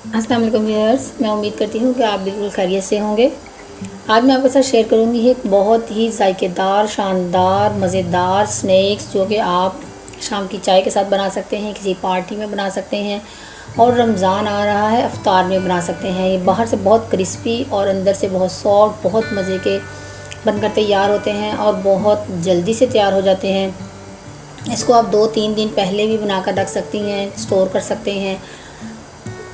अस्सलाम वालेकुम व्यूअर्स, मैं उम्मीद करती हूँ कि आप बिल्कुल खैरियत से होंगे। आज मैं आपके साथ शेयर करूँगी एक बहुत ही जायकेदार, शानदार, मज़ेदार स्नैक्स जो कि आप शाम की चाय के साथ बना सकते हैं, किसी पार्टी में बना सकते हैं और रमज़ान आ रहा है इफ्तार में बना सकते हैं। ये बाहर से बहुत क्रिस्पी और अंदर से बहुत सॉफ्ट, बहुत मज़े के बनकर तैयार होते हैं और बहुत जल्दी से तैयार हो जाते हैं। इसको आप 2-3 दिन पहले भी बना कर रख सकती हैं, स्टोर कर सकते हैं।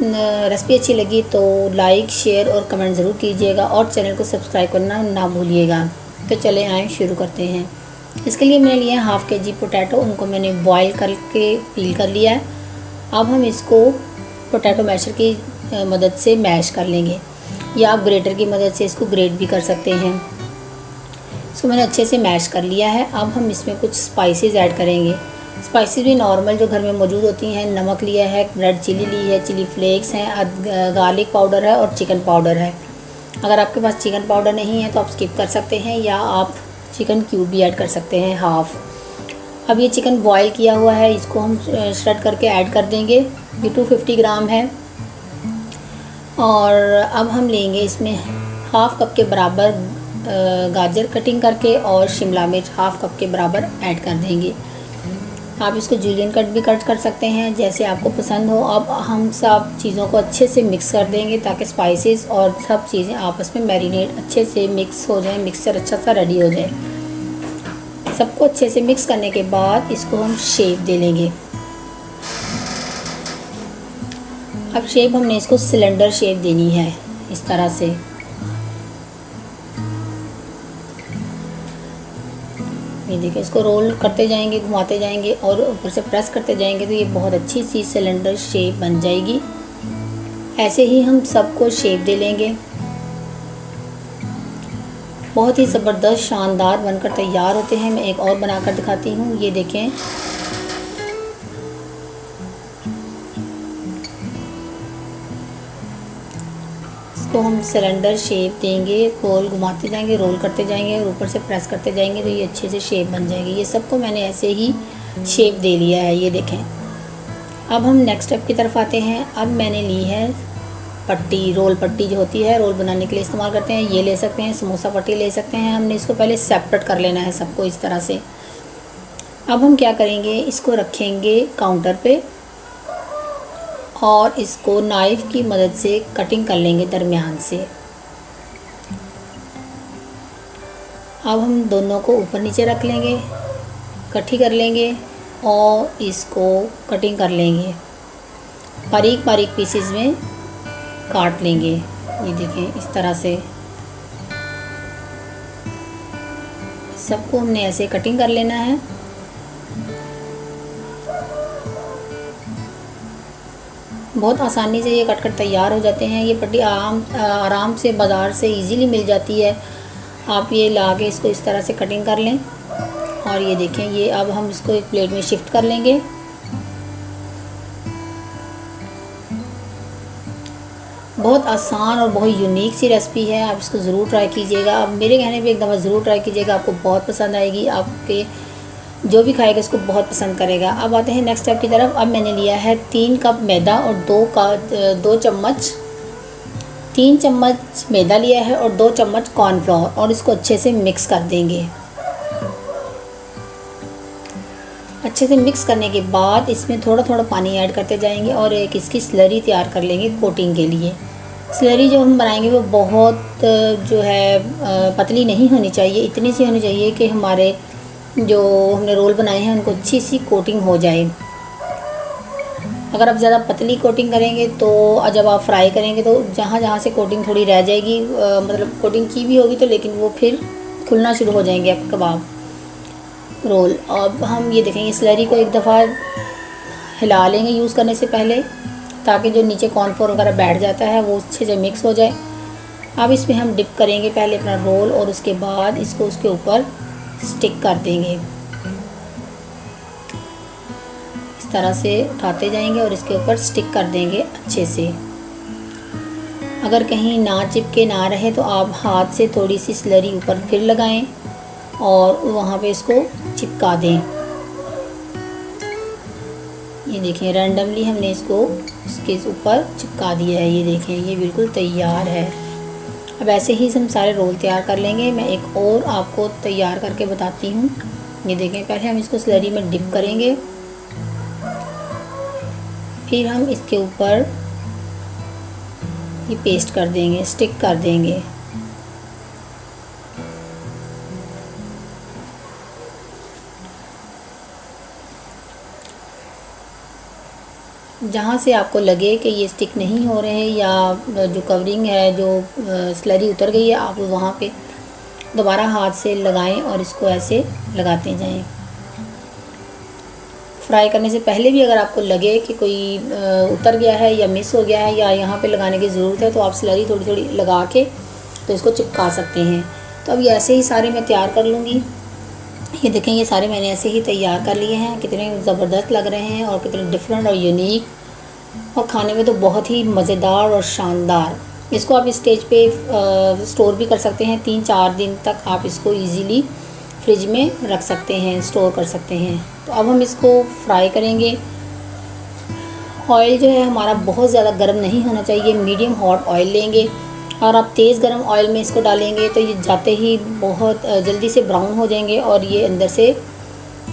रेसिपी अच्छी लगी तो लाइक, शेयर और कमेंट ज़रूर कीजिएगा और चैनल को सब्सक्राइब करना ना भूलिएगा। तो चले आएँ शुरू करते हैं। इसके लिए मैंने लिया है हाफ़ के जी पोटैटो, उनको मैंने बॉईल करके पील कर लिया है। अब हम इसको पोटैटो मैशर की मदद से मैश कर लेंगे या आप ग्रेटर की मदद से इसको ग्रेट भी कर सकते हैं। इसको मैंने अच्छे से मैश कर लिया है। अब हम इसमें कुछ स्पाइसेस ऐड करेंगे। स्पाइसेस भी नॉर्मल जो घर में मौजूद होती हैं। नमक लिया है, रेड चिली ली है, चिली फ्लेक्स हैं, गार्लिक पाउडर है और चिकन पाउडर है। अगर आपके पास चिकन पाउडर नहीं है तो आप स्किप कर सकते हैं या आप चिकन क्यूब भी ऐड कर सकते हैं हाफ़। अब ये चिकन बॉईल किया हुआ है, इसको हम श्रेड करके ऐड कर देंगे। ये 250 ग्राम है। और अब हम लेंगे इसमें हाफ़ कप के बराबर गाजर कटिंग करके और शिमला मिर्च हाफ़ कप के बराबर ऐड कर देंगे। आप इसको जूलियन कट भी कट कर सकते हैं, जैसे आपको पसंद हो। अब हम सब चीज़ों को अच्छे से मिक्स कर देंगे ताकि स्पाइसेस और सब चीज़ें आपस में मैरिनेट अच्छे से मिक्स हो जाए, मिक्सचर अच्छा सा रेडी हो जाए। सबको अच्छे से मिक्स करने के बाद इसको हम शेप दे लेंगे। अब शेप हमने इसको सिलेंडर शेप देनी है, इस तरह से। ये देखिए, इसको रोल करते जाएंगे, घुमाते जाएंगे और ऊपर से प्रेस करते जाएंगे तो ये बहुत अच्छी सी सिलेंडर शेप बन जाएगी। ऐसे ही हम सबको शेप दे लेंगे। बहुत ही ज़बरदस्त शानदार बनकर तैयार होते हैं। मैं एक और बनाकर दिखाती हूँ। ये देखें, इसको हम सिलेंडर शेप देंगे, गोल घुमाते जाएंगे, रोल करते जाएंगे और ऊपर से प्रेस करते जाएंगे तो ये अच्छे से शेप बन जाएगी। ये सबको मैंने ऐसे ही शेप दे लिया है, ये देखें। अब हम नेक्स्ट स्टेप की तरफ आते हैं। अब मैंने ली है पट्टी, रोल पट्टी जो होती है रोल बनाने के लिए इस्तेमाल करते हैं, ये ले सकते हैं, समोसा पट्टी ले सकते हैं। हमने इसको पहले सेपरेट कर लेना है सबको इस तरह से। अब हम क्या करेंगे, इसको रखेंगे काउंटर पे और इसको नाइफ़ की मदद से कटिंग कर लेंगे दरमियान से। अब हम दोनों को ऊपर नीचे रख लेंगे, इकट्ठी कर लेंगे और इसको कटिंग कर लेंगे, बारीक बारीक पीसेस में काट लेंगे। ये देखें, इस तरह से सबको हमने ऐसे कटिंग कर लेना है। बहुत आसानी से ये कट कर तैयार हो जाते हैं। ये पट्टी आराम से बाज़ार से इजीली मिल जाती है। आप ये ला के इसको इस तरह से कटिंग कर लें और ये देखें, ये अब हम इसको एक प्लेट में शिफ्ट कर लेंगे। बहुत आसान और बहुत यूनिक सी रेसिपी है, आप इसको ज़रूर ट्राई कीजिएगा। अब मेरे कहने पे एक दफ़ा ज़रूर ट्राई कीजिएगा, आपको बहुत पसंद आएगी। आपके जो भी खाएगा इसको बहुत पसंद करेगा। अब आते हैं नेक्स्ट स्टेप की तरफ। अब मैंने लिया है 3 कप मैदा और 3 चम्मच मैदा लिया है और 2 चम्मच कॉर्नफ्लोर और इसको अच्छे से मिक्स कर देंगे। अच्छे से मिक्स करने के बाद इसमें थोड़ा थोड़ा पानी ऐड करते जाएंगे और एक इसकी स्लरी तैयार कर लेंगे कोटिंग के लिए। स्लरी जो हम बनाएंगे वो बहुत जो है पतली नहीं होनी चाहिए, इतनी सी होनी चाहिए कि हमारे जो हमने रोल बनाए हैं उनको अच्छी सी कोटिंग हो जाए। अगर आप ज़्यादा पतली कोटिंग करेंगे तो जब आप फ्राई करेंगे तो जहाँ जहाँ से कोटिंग थोड़ी रह जाएगी, मतलब कोटिंग की भी होगी तो लेकिन वो फिर खुलना शुरू हो जाएंगे आपके कबाब रोल। अब हम ये देखेंगे, स्लरी को एक दफ़ा हिला लेंगे यूज़ करने से पहले ताकि जो नीचे कॉर्नफ्लोर वगैरह बैठ जाता है वो अच्छे से मिक्स हो जाए। अब इसमें हम डिप करेंगे पहले अपना रोल और उसके बाद इसको उसके ऊपर स्टिक कर देंगे। इस तरह से उठाते जाएंगे और इसके ऊपर स्टिक कर देंगे अच्छे से। अगर कहीं ना चिपके ना रहे तो आप हाथ से थोड़ी सी स्लरी ऊपर फिर लगाएं और वहाँ पे इसको चिपका दें। ये देखिए, रैंडमली हमने इसको उसके ऊपर चिपका दिया है। ये देखें, ये बिल्कुल तैयार है। अब ऐसे ही हम सारे रोल तैयार कर लेंगे। मैं एक और आपको तैयार करके बताती हूँ। ये देखें, पहले हम इसको स्लरी में डिप करेंगे, फिर हम इसके ऊपर ये पेस्ट कर देंगे, स्टिक कर देंगे। जहाँ से आपको लगे कि ये स्टिक नहीं हो रहे हैं या जो कवरिंग है, जो स्लरी उतर गई है, आप वहाँ पे दोबारा हाथ से लगाएं और इसको ऐसे लगाते जाएं। फ्राई करने से पहले भी अगर आपको लगे कि कोई उतर गया है या मिस हो गया है या यहाँ पे लगाने की ज़रूरत है, तो आप स्लरी थोड़ी थोड़ी लगा के तो इसको चिपका सकते हैं। तो अब ये ऐसे ही सारे मैं तैयार कर लूँगी। ये देखें, ये सारे मैंने ऐसे ही तैयार कर लिए हैं। कितने ज़बरदस्त लग रहे हैं और कितने डिफरेंट और यूनिक, और खाने में तो बहुत ही मज़ेदार और शानदार। इसको आप स्टेज पे स्टोर भी कर सकते हैं। 3-4 दिन तक आप इसको इजीली फ्रिज में रख सकते हैं, स्टोर कर सकते हैं। तो अब हम इसको फ्राई करेंगे। ऑयल जो है हमारा बहुत ज़्यादा गर्म नहीं होना चाहिए, मीडियम हॉट ऑयल लेंगे। और आप तेज़ गर्म ऑयल में इसको डालेंगे तो ये जाते ही बहुत जल्दी से ब्राउन हो जाएंगे और ये अंदर से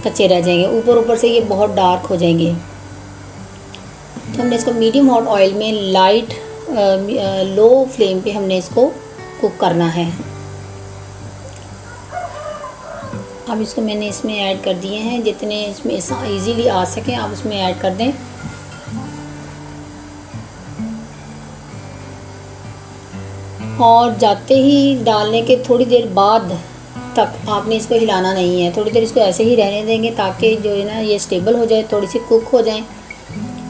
कच्चे रह जाएंगे, ऊपर से ये बहुत डार्क हो जाएंगे। तो हमने इसको मीडियम हॉट ऑयल में लाइट लो फ्लेम पे हमने इसको कुक करना है। अब इसको मैंने इसमें ऐड कर दिए हैं। जितने इसमें इजीली आ सकें आप उसमें ऐड कर दें। और जाते ही डालने के थोड़ी देर बाद तक आपने इसको हिलाना नहीं है। थोड़ी देर इसको ऐसे ही रहने देंगे ताकि जो है ना ये स्टेबल हो जाए, थोड़ी सी कुक हो जाए।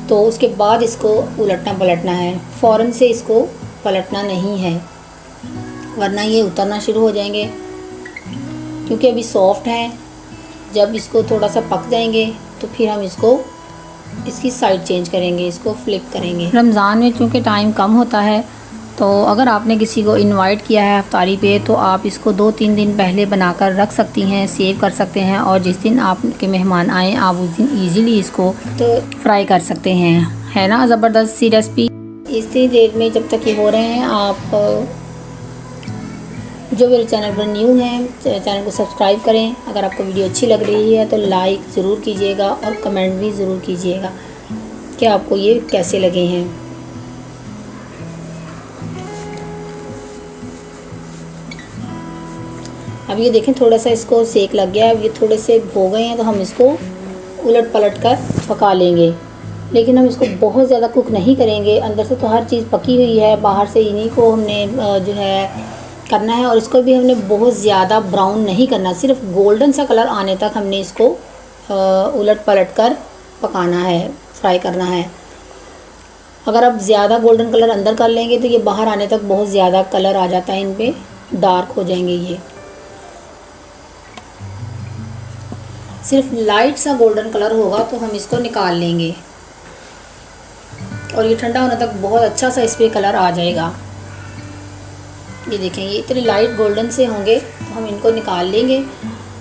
तो उसके बाद इसको उलटना पलटना है। फ़ौरन से इसको पलटना नहीं है, वरना ये उतरना शुरू हो जाएंगे, क्योंकि अभी सॉफ्ट हैं। जब इसको थोड़ा सा पक जाएंगे तो फिर हम इसकी साइड चेंज करेंगे, इसको फ्लिप करेंगे। रमज़ान में चूँकि टाइम कम होता है, तो अगर आपने किसी को इनवाइट किया है इफ्तारी पे, तो आप इसको 2-3 दिन पहले बनाकर रख सकती हैं, सेव कर सकते हैं। और जिस दिन आपके मेहमान आए आप उस दिन ईज़िली इसको तो फ्राई कर सकते हैं। है ना ज़बरदस्त सी रेसिपी। इतनी देर में जब तक ये हो रहे हैं, आप जो मेरे चैनल पर न्यू हैं चैनल को सब्सक्राइब करें। अगर आपको वीडियो अच्छी लग रही है तो लाइक ज़रूर कीजिएगा और कमेंट भी ज़रूर कीजिएगा कि आपको ये कैसे लगे हैं। अब ये देखें, थोड़ा सा इसको सेक लग गया है। अब ये थोड़े से हो गए हैं तो हम इसको उलट पलट कर पका लेंगे। लेकिन हम इसको बहुत ज़्यादा कुक नहीं करेंगे। अंदर से तो हर चीज़ पकी हुई है, बाहर से इन्हीं को हमने जो है करना है। और इसको भी हमने बहुत ज़्यादा ब्राउन नहीं करना, सिर्फ गोल्डन सा कलर आने तक हमने इसको उलट पलट कर पकाना है, फ्राई करना है। अगर आप ज़्यादा गोल्डन कलर अंदर कर लेंगे तो ये बाहर आने तक बहुत ज़्यादा कलर आ जाता है, इन पे डार्क हो जाएंगे। ये सिर्फ लाइट सा गोल्डन कलर होगा तो हम इसको निकाल लेंगे और ये ठंडा होने तक बहुत अच्छा सा इस पर कलर आ जाएगा। ये देखें, ये इतने लाइट गोल्डन से होंगे तो हम इनको निकाल लेंगे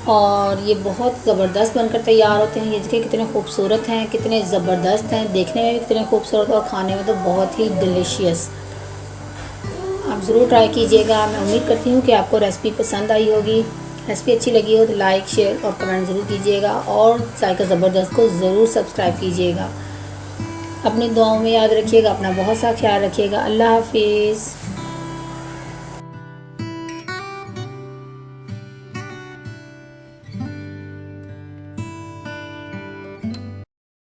और ये बहुत ज़बरदस्त बनकर तैयार होते हैं। ये देखिए कितने खूबसूरत हैं, कितने ज़बरदस्त हैं, देखने में भी कितने खूबसूरत और खाने में तो बहुत ही डिलीशियस। आप ज़रूर ट्राई कीजिएगा। मैं उम्मीद करती हूँ कि आपको रेसिपी पसंद आई होगी। रेसिपी अच्छी लगी हो तो लाइक, शेयर और कमेंट ज़रूर कीजिएगा और जायका ज़बरदस्त को ज़रूर सब्सक्राइब कीजिएगा। अपनी दुआओं में याद रखिएगा, अपना बहुत सा ख्याल रखिएगा। अल्लाह हाफिज़।